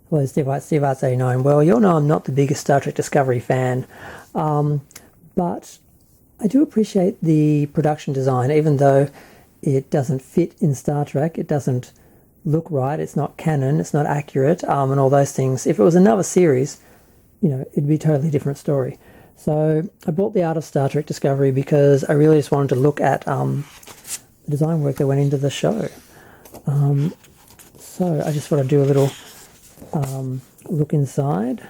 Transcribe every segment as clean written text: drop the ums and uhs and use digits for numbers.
Hello, Steve Arts 89. Well, you'll know I'm not the biggest Star Trek Discovery fan, but I do appreciate the production design, even though it doesn't fit in Star Trek. It doesn't look right. It's not canon. It's not accurate, and all those things. If it was another series, it'd be a totally different story. So I bought The Art of Star Trek Discovery because I really just wanted to look at the design work that went into the show. So I just thought I'd do a little look inside,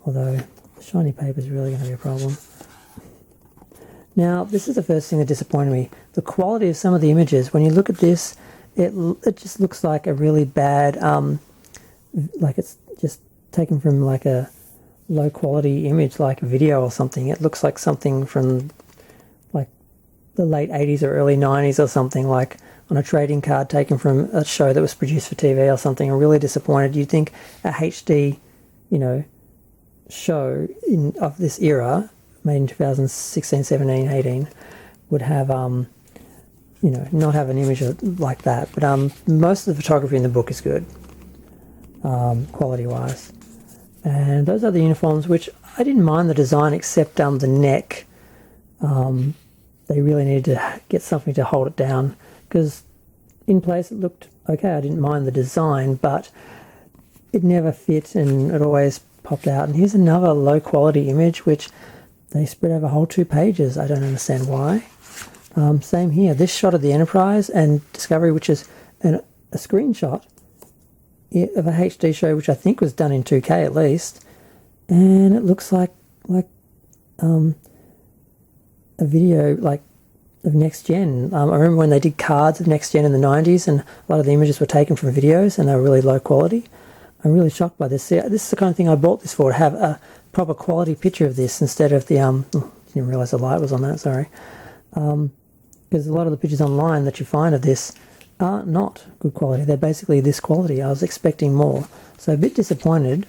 although the shiny paper is really going to be a problem. Now, this is the first thing that disappointed me. The quality of some of the images, when you look at this, it just looks like a really bad, like it's just taken from like a low quality image, like a video or something. It looks like something from like the late 80s or early 90s or something, like on a trading card taken from a show that was produced for TV or something. I'm really disappointed. You'd think a HD, show of this era, made in 2016, 17, 18, would have, not have an image like that. But most of the photography in the book is good, quality-wise. And those are the uniforms, which I didn't mind the design, except the neck. They really needed to get something to hold it down, because in place it looked okay. I didn't mind the design, but it never fit and it always popped out. And here's another low quality image, which they spread over whole 2 pages. I don't understand why. Same here. This shot of the Enterprise and Discovery, which is a screenshot of a HD show, which I think was done in 2K at least, and it looks like a video of Next Gen. I remember when they did cards of Next Gen in the 90s, and a lot of the images were taken from videos and they were really low quality. I'm really shocked by this. See, this is the kind of thing I bought this for, to have a proper quality picture of this instead of the didn't realise the light was on that, sorry. Because a lot of the pictures online that you find of this are not good quality. They're basically this quality. I was expecting more, so a bit disappointed.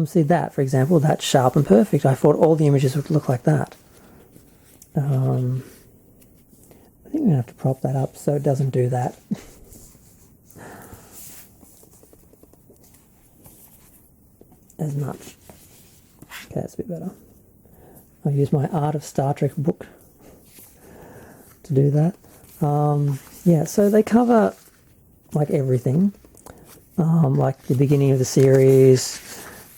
See that, for example, that's sharp and perfect. I thought all the images would look like that. I think I'm going to have to prop that up so it doesn't do that. As much. Okay, that's a bit better. I'll use my Art of Star Trek book to do that. Yeah, so they cover like everything, like the beginning of the series,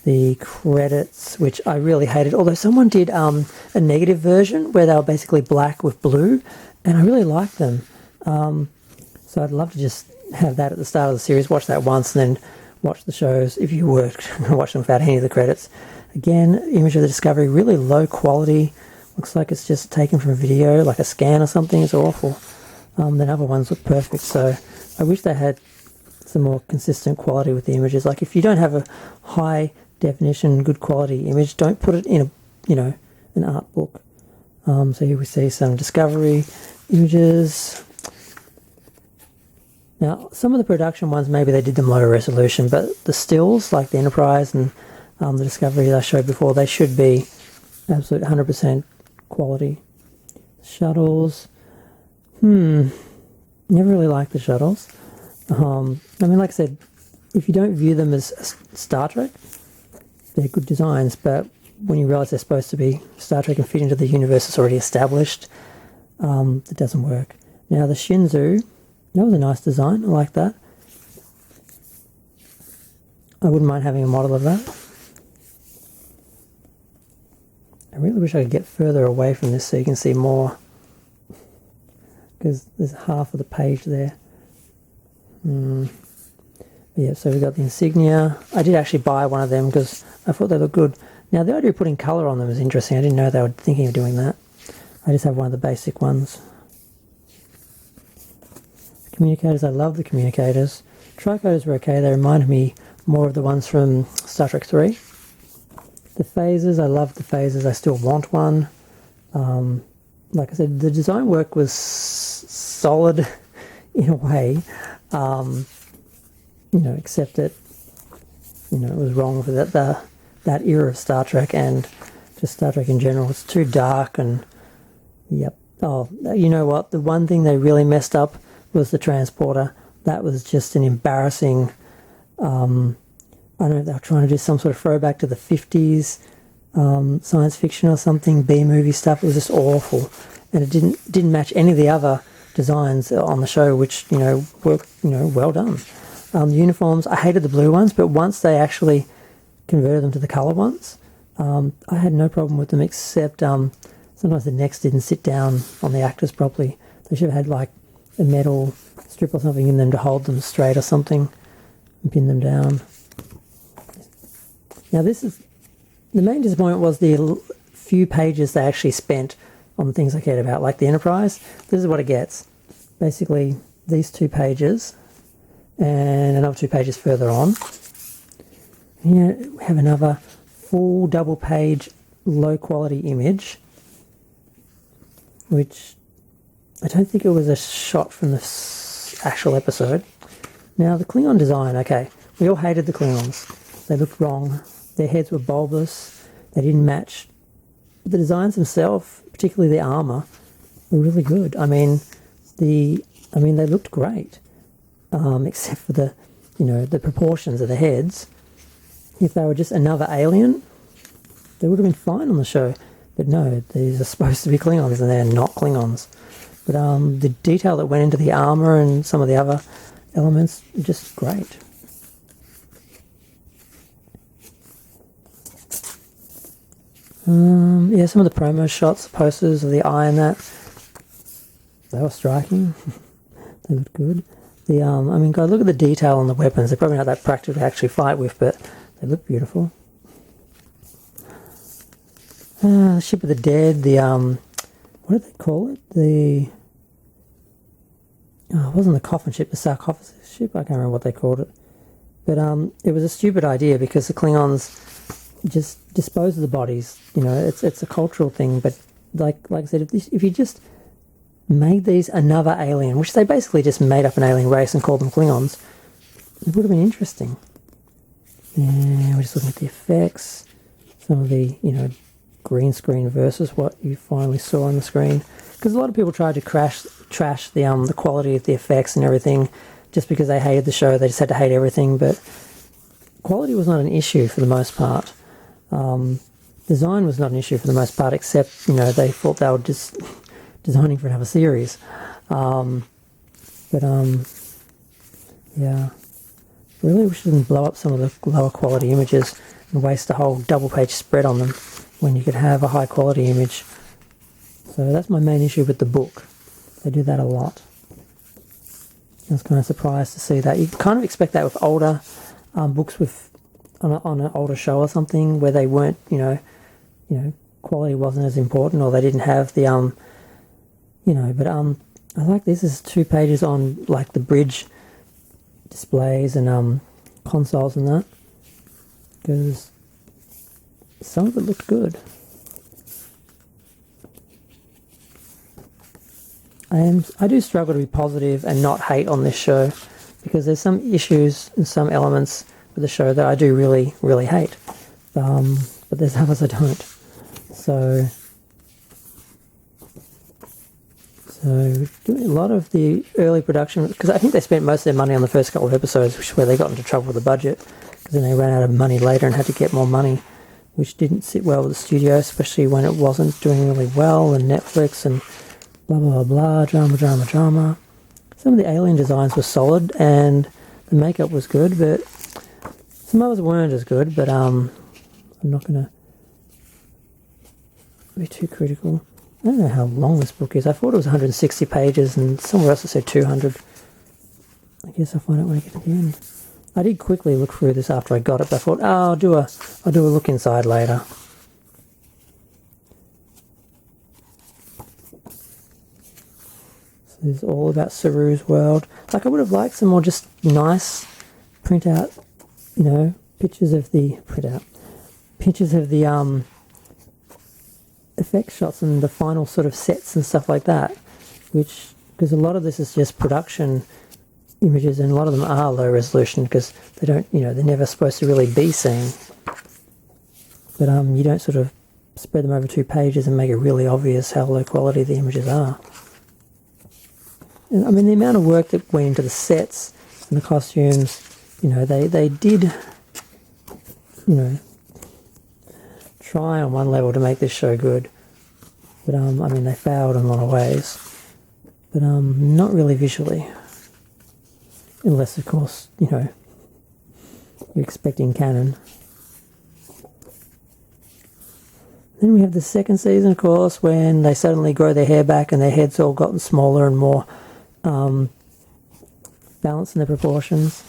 the credits, which I really hated, although someone did a negative version where they were basically black with blue, and I really liked them. So I'd love to just have that at the start of the series, watch that once, and then watch the shows, if you were going to watch them without any of the credits. Again, image of the Discovery, really low quality. Looks like it's just taken from a video, like a scan or something. It's awful. Then other ones look perfect. So I wish they had some more consistent quality with the images. Like if you don't have a high definition, good quality image, don't put it in an art book. So here we see some Discovery images. Now, some of the production ones, maybe they did them low resolution, but the stills, like the Enterprise and the Discovery that I showed before, they should be absolute 100% quality. Shuttles, never really liked the shuttles. I mean, like I said, if you don't view them as Star Trek, they're good designs, but when you realise they're supposed to be Star Trek and fit into the universe that's already established, it doesn't work. Now, the Shinzu, that was a nice design. I like that. I wouldn't mind having a model of that. I really wish I could get further away from this so you can see more, because there's half of the page there. Yeah, so we've got the insignia. I did actually buy one of them because I thought they looked good. Now, the idea of putting colour on them is interesting. I didn't know they were thinking of doing that. I just have one of the basic ones. Communicators, I love the communicators. Tricoders were okay. They reminded me more of the ones from Star Trek 3. The phasers, I love the phasers. I still want one. Like I said, the design work was solid in a way, except that, it was wrong for that era of Star Trek and just Star Trek in general. It's too dark and, yep. Oh, you know what? The one thing they really messed up was the transporter. That was just an embarrassing I don't know if they were trying to do some sort of throwback to the 50s, science fiction or something, B-movie stuff. It was just awful. And it didn't match any of the other designs on the show, which, were, well done. The uniforms, I hated the blue ones, but once they actually converted them to the colour ones, I had no problem with them, except sometimes the necks didn't sit down on the actors properly. They should have had like a metal strip or something in them to hold them straight or something and pin them down. Now the main disappointment was the few pages they actually spent on the things I cared about, like the Enterprise. This is what it gets. Basically, these 2 pages and another 2 pages further on. Here we have another full double-page low-quality image, which I don't think it was a shot from the actual episode. Now, the Klingon design, okay, we all hated the Klingons. They looked wrong. Their heads were bulbous. They didn't match. But the designs themselves, particularly the armor, were really good. I mean, they looked great, except for the proportions of the heads. If they were just another alien, they would have been fine on the show. But no, these are supposed to be Klingons, and they're not Klingons. But the detail that went into the armor and some of the other elements, just great. Yeah, some of the promo shots, the posters of the eye and that, they were striking. They looked good. God, look at the detail on the weapons. They're probably not that practical to actually fight with, but they look beautiful. Ship of the Dead, what did they call it? It wasn't the coffin ship, the sarcophagus ship. I can't remember what they called it. But it was a stupid idea because the Klingons just dispose of the bodies. It's a cultural thing. But like I said, if you just made these another alien, which they basically just made up an alien race and called them Klingons, it would have been interesting. Yeah, we're just looking at the effects. Some of the, green screen versus what you finally saw on the screen. Because a lot of people tried to trash the quality of the effects and everything just because they hated the show. They just had to hate everything. But quality was not an issue for the most part. Design was not an issue for the most part, except, they thought they were just designing for another series. Yeah. Really wish they didn't blow up some of the lower quality images and waste a whole double page spread on them when you could have a high quality image. So that's my main issue with the book. They do that a lot. I was kind of surprised to see that. You kind of expect that with older books on an older show or something where they weren't, quality wasn't as important, or they didn't have the, but I like this. This is 2 pages on like the bridge displays and consoles and that, because some of it looked good. I do struggle to be positive and not hate on this show, because there's some issues and some elements with the show that I do really, really hate. But there's others I don't. So doing a lot of the early production, because I think they spent most of their money on the first couple of episodes, which is where they got into trouble with the budget, because then they ran out of money later and had to get more money, which didn't sit well with the studio, especially when it wasn't doing really well, and Netflix and blah, blah, blah, drama. Some of the alien designs were solid, and the makeup was good, but some others weren't as good, but I'm not going to be too critical. I don't know how long this book is. I thought it was 160 pages, and somewhere else it said 200. I guess I'll find out when I get to the end. I did quickly look through this after I got it, but I thought, I'll do a look inside later. So this is all about Saru's world. Like, I would have liked some more just nice printout, pictures of the effect shots and the final sort of sets and stuff like that, because a lot of this is just production images, and a lot of them are low resolution because they don't, they're never supposed to really be seen. But you don't sort of spread them over 2 pages and make it really obvious how low quality the images are. And the amount of work that went into the sets and the costumes you know, they did, you know, try on one level to make this show good, but I mean, they failed in a lot of ways, but not really visually, unless of course, you know, you're expecting canon. Then we have the second season, of course, when they suddenly grow their hair back and their heads all gotten smaller and more balanced in their proportions.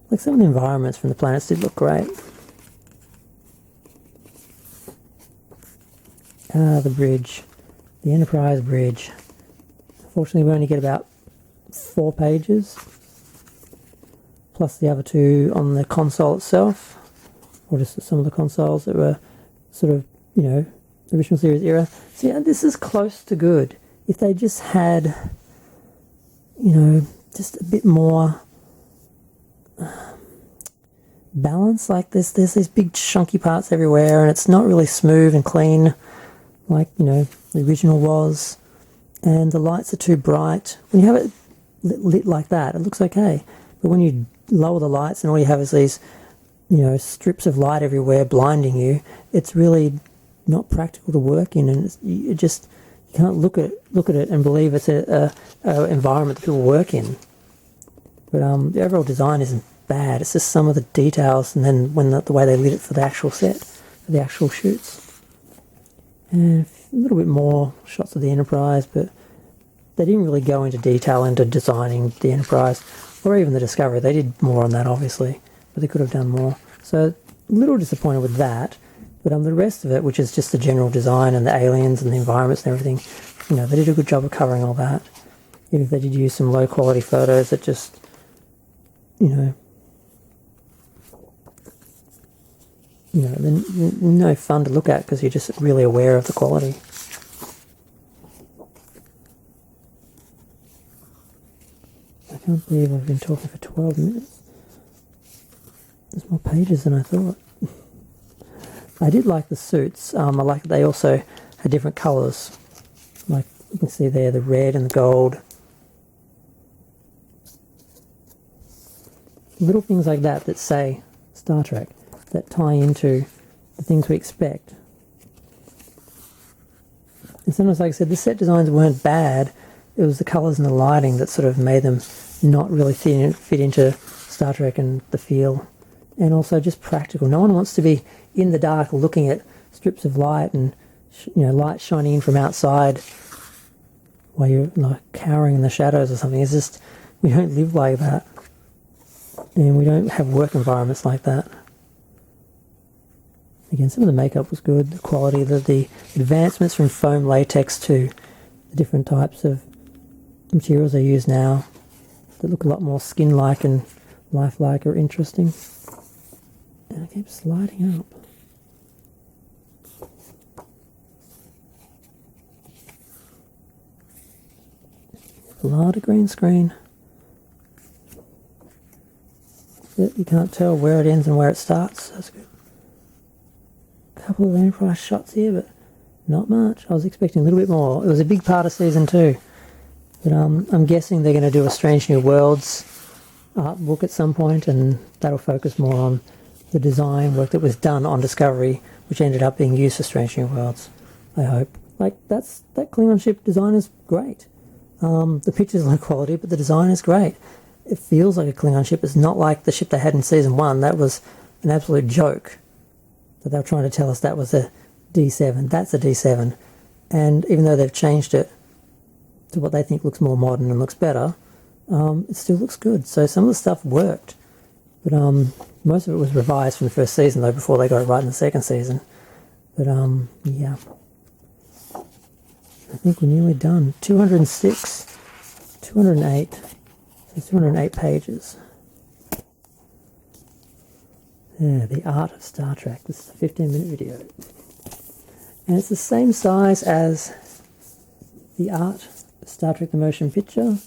Like some of the environments from the planets did look great. The bridge. The Enterprise bridge. Unfortunately, we only get about 4 pages, plus the other 2 on the console itself, or just some of the consoles that were sort of, you know, original series era. So yeah, this is close to good. If they just had, you know, just a bit more balance, like there's these big chunky parts everywhere, and it's not really smooth and clean like, you know, the original was, and the lights are too bright. When you have it lit like that, it looks okay, but when you lower the lights and all you have is these, you know, strips of light everywhere blinding you, it's really not practical to work in, and you can't look at it and believe it's a environment that people work in. But the overall design isn't bad. It's just some of the details, and then when the way they lit it for the actual set, for the actual shoots. And a little bit more shots of the Enterprise, but they didn't really go into detail into designing the Enterprise or even the Discovery. They did more on that, obviously, but they could have done more. So a little disappointed with that. But the rest of it, which is just the general design and the aliens and the environments and everything, you know, they did a good job of covering all that. Even if they did use some low quality photos that just, you know, they're no fun to look at because you're just really aware of the quality. I can't believe I've been talking for 12 minutes. There's more pages than I thought. I did like the suits. I like that they also had different colours. Like you can see there, the red and the gold. Little things like that that say Star Trek, that tie into the things we expect. And sometimes, like I said, the set designs weren't bad. It was the colours and the lighting that sort of made them not really fit into Star Trek and the feel. And also just practical. No one wants to be in the dark looking at strips of light and, you know, light shining in from outside while you're like cowering in the shadows or something. It's just, we don't live like that. And we don't have work environments like that. Again, some of the makeup was good, the quality, the advancements from foam latex to the different types of materials they use now that look a lot more skin-like and lifelike are interesting. And I keep sliding up. A lot of green screen. You can't tell where it ends and where it starts. That's good. A couple of Enterprise shots here, but not much. I was expecting a little bit more. It was a big part of season 2. But I'm guessing they're going to do a Strange New Worlds art book at some point, and that'll focus more on the design work that was done on Discovery, which ended up being used for Strange New Worlds, I hope. Like, that Klingon ship design is great. The pictures are low quality, but the design is great. It feels like a Klingon ship. It's not like the ship they had in season 1. That was an absolute joke. That they were trying to tell us that was a D7. That's a D7. And even though they've changed it to what they think looks more modern and looks better, it still looks good. So some of the stuff worked. But most of it was revised from the first season, though, before they got it right in the second season. But yeah. I think we're nearly done. 206, 208. It's 208 pages. Yeah, The Art of Star Trek. This is a 15-minute video. And it's the same size as The Art of Star Trek The Motion Picture,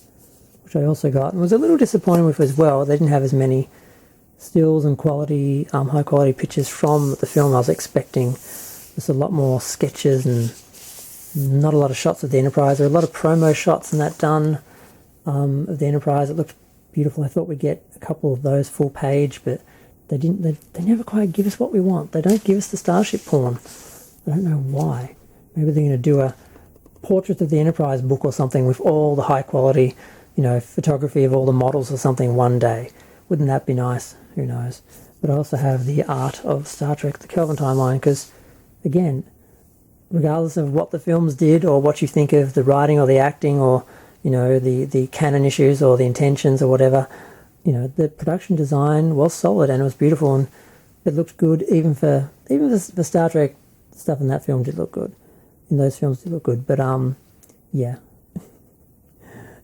which I also got and was a little disappointed with as well. They didn't have as many stills and quality, high quality pictures from the film I was expecting. There's a lot more sketches and not a lot of shots of the Enterprise. There are a lot of promo shots in that done of the Enterprise. It looked beautiful. I thought we'd get a couple of those full page, but they didn't. They never quite give us what we want. They don't give us the Starship porn. I don't know why. Maybe they're going to do a Portrait of the Enterprise book or something with all the high quality, photography of all the models or something one day. Wouldn't that be nice? Who knows? But I also have the art of Star Trek, the Kelvin timeline, because, again, regardless of what the films did or what you think of the writing or the acting or, the canon issues or the intentions or whatever, the production design was solid and it was beautiful and it looked good even for the Star Trek stuff in that film did look good. In those films did look good. But, yeah.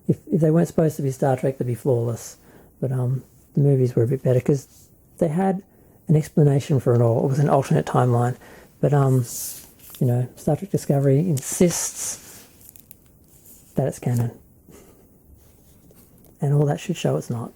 If they weren't supposed to be Star Trek, they'd be flawless. But the movies were a bit better because they had an explanation for it all. It was an alternate timeline. But, Star Trek Discovery insists that it's canon. And all that should show it's not.